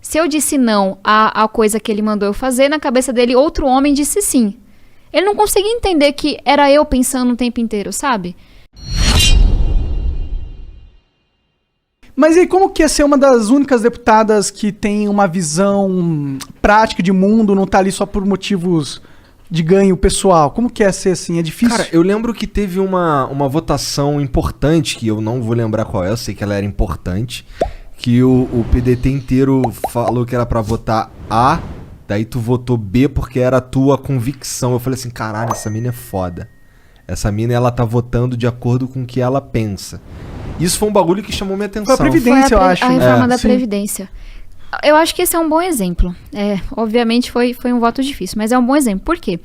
Se eu disse não à coisa que ele mandou eu fazer, na cabeça dele outro homem disse sim. Ele não conseguia entender que era eu pensando o tempo inteiro, sabe? Mas e aí, como que é ser uma das únicas deputadas que tem uma visão prática de mundo, não tá ali só por motivos de ganho pessoal? Como que é ser assim? É difícil? Cara, eu lembro que teve uma votação importante, que eu não vou lembrar qual é, eu sei que ela era importante, que o PDT inteiro falou que era pra votar A, daí tu votou B porque era a tua convicção. Eu falei assim, caralho, essa mina é foda. Essa mina, ela tá votando de acordo com o que ela pensa. Isso foi um bagulho que chamou minha atenção. Foi a Previdência, eu acho. A reforma da sim. Previdência. Eu acho que esse é um bom exemplo. Obviamente foi um voto difícil, mas é um bom exemplo. Por quê?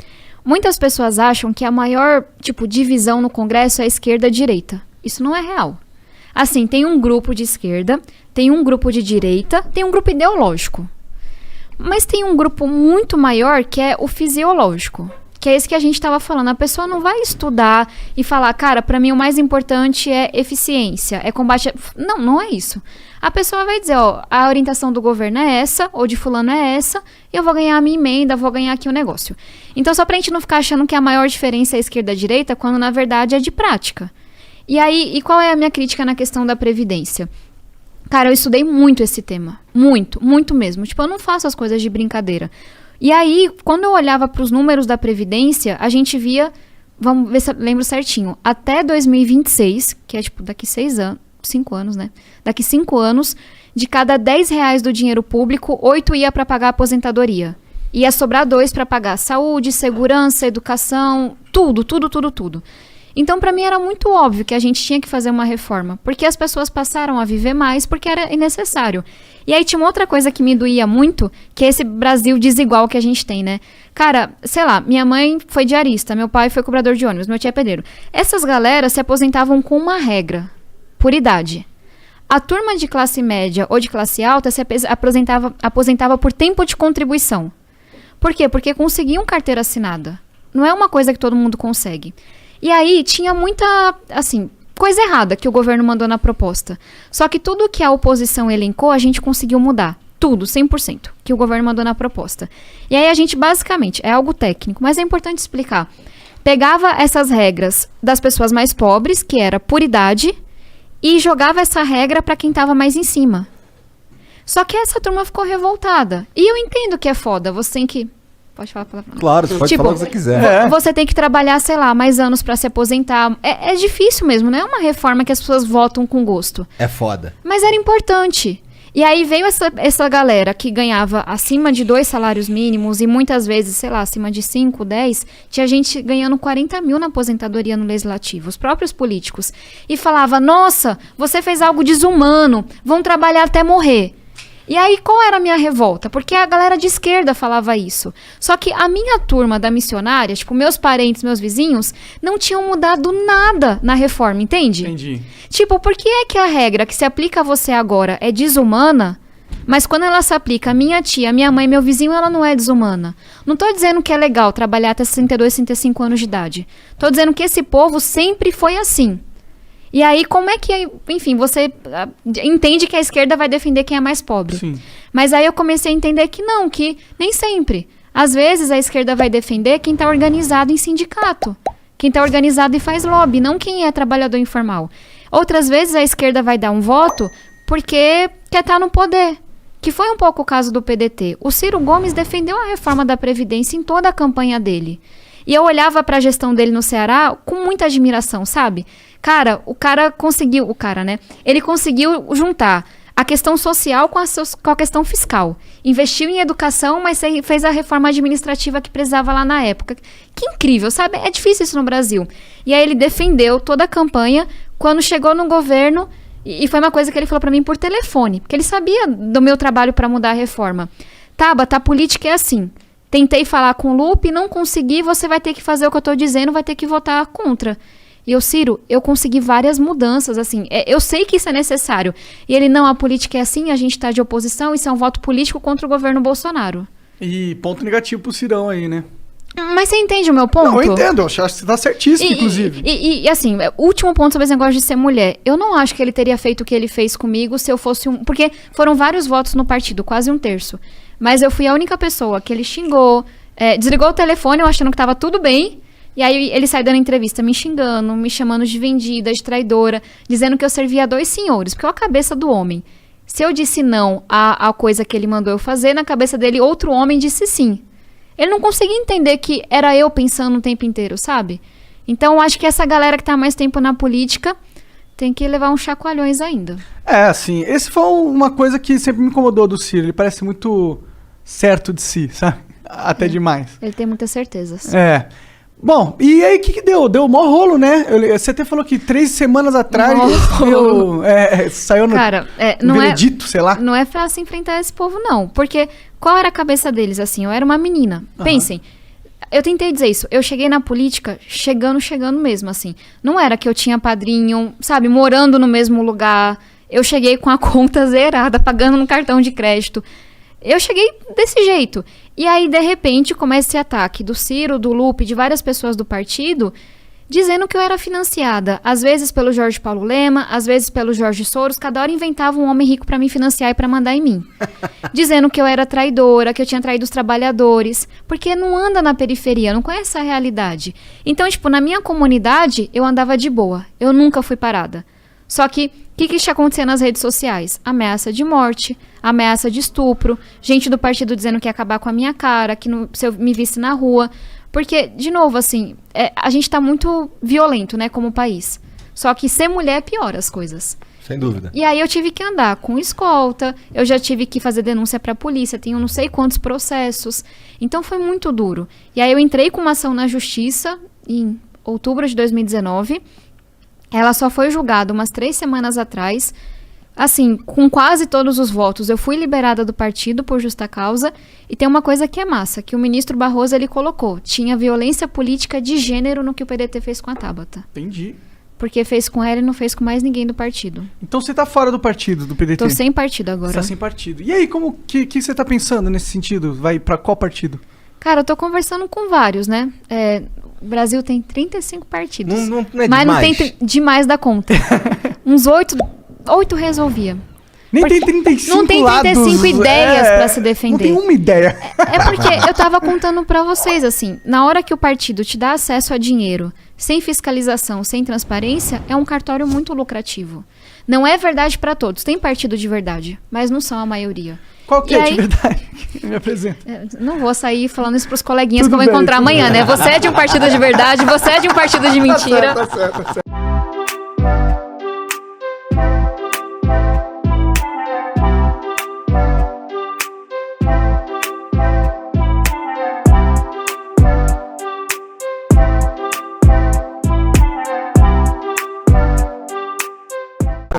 Muitas pessoas acham que a maior, divisão no Congresso é esquerda-direita. Isso não é real. Assim, tem um grupo de esquerda, tem um grupo de direita, tem um grupo ideológico. Mas tem um grupo muito maior que é o fisiológico. Que é esse que a gente estava falando. A pessoa não vai estudar e falar, cara, pra mim o mais importante é eficiência, é combate... Não, não é isso. A pessoa vai dizer, ó, a orientação do governo é essa, ou de fulano é essa, eu vou ganhar a minha emenda, vou ganhar aqui o negócio. Então, só pra gente não ficar achando que a maior diferença é esquerda-direita, quando na verdade é de prática. E aí, qual é a minha crítica na questão da Previdência? Cara, eu estudei muito esse tema. Muito, muito mesmo. Eu não faço as coisas de brincadeira. E aí, quando eu olhava para os números da Previdência, a gente via, vamos ver se eu lembro certinho, até 2026, que é daqui 5 anos, né? Daqui 5 anos, de cada R$10 do dinheiro público, 8 ia para pagar a aposentadoria. Ia sobrar 2 para pagar saúde, segurança, educação, tudo. Então, para mim, era muito óbvio que a gente tinha que fazer uma reforma, porque as pessoas passaram a viver mais porque era necessário. E aí tinha uma outra coisa que me doía muito, que é esse Brasil desigual que a gente tem, né? Cara, sei lá, minha mãe foi diarista, meu pai foi cobrador de ônibus, meu tio é pedreiro. Essas galeras se aposentavam com uma regra, por idade. A turma de classe média ou de classe alta se aposentava por tempo de contribuição. Por quê? Porque conseguiam carteira assinada. Não é uma coisa que todo mundo consegue. E aí tinha muita, coisa errada que o governo mandou na proposta. Só que tudo que a oposição elencou, a gente conseguiu mudar. Tudo, 100%, que o governo mandou na proposta. E aí a gente, basicamente, é algo técnico, mas é importante explicar. Pegava essas regras das pessoas mais pobres, que era por idade, e jogava essa regra para quem estava mais em cima. Só que essa turma ficou revoltada. E eu entendo que é foda, você tem que... Pode falar a palavra? Claro, você pode falar o que você quiser. Você tem que trabalhar, sei lá, mais anos pra se aposentar. É difícil mesmo, não é uma reforma que as pessoas votam com gosto. É foda. Mas era importante. E aí veio essa galera que ganhava acima de 2 salários mínimos e muitas vezes, sei lá, acima de 5, 10, tinha gente ganhando 40 mil na aposentadoria no legislativo, os próprios políticos. E falava, nossa, você fez algo desumano, vão trabalhar até morrer. E aí, qual era a minha revolta? Porque a galera de esquerda falava isso. Só que a minha turma da missionária, meus parentes, meus vizinhos, não tinham mudado nada na reforma, entende? Entendi. Por que é que a regra que se aplica a você agora é desumana, mas quando ela se aplica a minha tia, a minha mãe, meu vizinho, ela não é desumana? Não tô dizendo que é legal trabalhar até 62, 65 anos de idade. Tô dizendo que esse povo sempre foi assim. E aí, como é que, enfim, você entende que a esquerda vai defender quem é mais pobre. Sim. Mas aí eu comecei a entender que não, que nem sempre. Às vezes a esquerda vai defender quem está organizado em sindicato, quem está organizado e faz lobby, não quem é trabalhador informal. Outras vezes a esquerda vai dar um voto porque quer estar no poder, que foi um pouco o caso do PDT. O Ciro Gomes defendeu a reforma da Previdência em toda a campanha dele. E eu olhava para a gestão dele no Ceará com muita admiração, sabe? Cara, ele conseguiu juntar a questão social com a questão fiscal. Investiu em educação, mas fez a reforma administrativa que precisava lá na época. Que incrível, sabe? É difícil isso no Brasil. E aí ele defendeu toda a campanha. Quando chegou no governo, e foi uma coisa que ele falou para mim por telefone, porque ele sabia do meu trabalho para mudar a reforma. Tabata, a política é assim. Tentei falar com o Lupe, não consegui, você vai ter que fazer o que eu tô dizendo, vai ter que votar contra. E Ciro, eu consegui várias mudanças, eu sei que isso é necessário. E ele, não, a política é assim, a gente tá de oposição, isso é um voto político contra o governo Bolsonaro. E ponto negativo pro Cirão aí, né? Mas você entende o meu ponto? Não, eu entendo, eu acho que você tá certíssimo, inclusive. E assim, último ponto sobre esse negócio de ser mulher. Eu não acho que ele teria feito o que ele fez comigo se eu fosse um... Porque foram vários votos no partido, quase um terço. Mas eu fui a única pessoa que ele xingou, desligou o telefone, eu achando que tava tudo bem. E aí ele sai dando entrevista me xingando, me chamando de vendida, de traidora, dizendo que eu servia a 2 senhores, porque é a cabeça do homem. Se eu disse não à coisa que ele mandou eu fazer, na cabeça dele outro homem disse sim. Ele não conseguia entender que era eu pensando o tempo inteiro, sabe? Então, eu acho que essa galera que tá mais tempo na política tem que levar uns chacoalhões ainda. Assim, esse foi uma coisa que sempre me incomodou do Ciro. Ele parece muito certo de si, sabe? Até demais. Ele tem muitas certezas. Bom, e aí o que deu? Deu mó rolo, né? Você até falou que 3 semanas atrás saiu no veredito, sei lá. Não é fácil enfrentar esse povo, não. Porque qual era a cabeça deles, assim? Eu era uma menina. Pensem, eu tentei dizer isso. Eu cheguei na política chegando mesmo, assim. Não era que eu tinha padrinho, sabe? Morando no mesmo lugar. Eu cheguei com a conta zerada, pagando no cartão de crédito. Eu cheguei desse jeito. E aí, de repente, começa esse ataque do Ciro, do Lupe, de várias pessoas do partido, dizendo que eu era financiada. Às vezes pelo Jorge Paulo Lema, às vezes pelo Jorge Soros. Cada hora inventava um homem rico pra me financiar e pra mandar em mim. Dizendo que eu era traidora, que eu tinha traído os trabalhadores. Porque não anda na periferia, não conhece a realidade. Então, tipo, na minha comunidade, eu andava de boa. Eu nunca fui parada. Só que, o que está acontecendo nas redes sociais? Ameaça de morte, ameaça de estupro, gente do partido dizendo que ia acabar com a minha cara, que se eu me visse na rua. Porque, de novo, assim, a gente tá muito violento, né, como país. Só que ser mulher piora as coisas. Sem dúvida. E aí eu tive que andar com escolta, eu já tive que fazer denúncia pra polícia, tenho não sei quantos processos. Então foi muito duro. E aí eu entrei com uma ação na justiça em outubro de 2019. Ela só foi julgada umas 3 semanas atrás. Assim, com quase todos os votos, eu fui liberada do partido por justa causa. E tem uma coisa que é massa, que o ministro Barroso, ele colocou. Tinha violência política de gênero no que o PDT fez com a Tabata. Entendi. Porque fez com ela e não fez com mais ninguém do partido. Então você tá fora do partido, do PDT? Tô sem partido agora. Você tá sem partido. E aí, como que você tá pensando nesse sentido? Vai pra qual partido? Cara, eu tô conversando com vários, né? O Brasil tem 35 partidos. Não é mas demais. Não tem demais da conta. Uns 8 resolvia. Nem tem 35 Não tem 35 ideias pra se defender. Não tem uma ideia. É porque eu tava contando pra vocês, assim, na hora que o partido te dá acesso a dinheiro, sem fiscalização, sem transparência, é um cartório muito lucrativo. Não é verdade pra todos. Tem partido de verdade, mas não são a maioria. Qual que é de verdade? Me apresenta. Não vou sair falando isso pros coleguinhas Tudo que eu vou bem, encontrar tudo amanhã, né? Você é de um partido de verdade, você é de um partido de mentira. Tá certo.